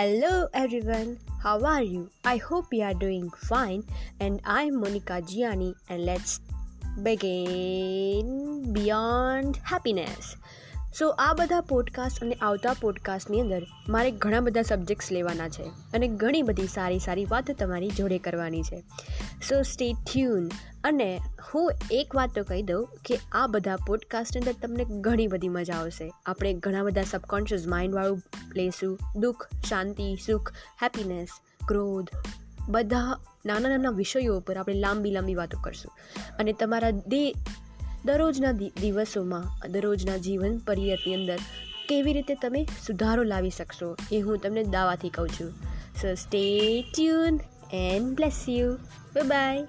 Hello everyone, how are you? I hope you are doing fine, and I'm Monica Gianni, and let's begin Beyond Happiness. સો આ બધા podcast અને આવતા પોડકાસ્ટની અંદર મારે ઘણા બધા સબ્જેક્ટ્સ લેવાના છે અને ઘણી બધી સારી વાતો તમારી જોડે કરવાની છે. સો સ્ટે ટ્યુન. અને હું એક વાત તો કહી દઉં કે આ બધા પોડકાસ્ટની અંદર તમને ઘણી બધી મજા આવશે. આપણે ઘણા બધા સબકોન્શિયસ માઇન્ડવાળું લેશું. દુઃખ, શાંતિ, સુખ, હેપીનેસ, ક્રોધ, બધા નાના વિષયો ઉપર આપણે લાંબી વાતો કરશું. અને તમારા દરરોજના દિવસોમાં, દરરોજના જીવન પર્યટની અંદર કેવી રીતે તમે સુધારો લાવી શકશો એ હું તમને દાવાથી કહું છું. So stay tune and bless you. By.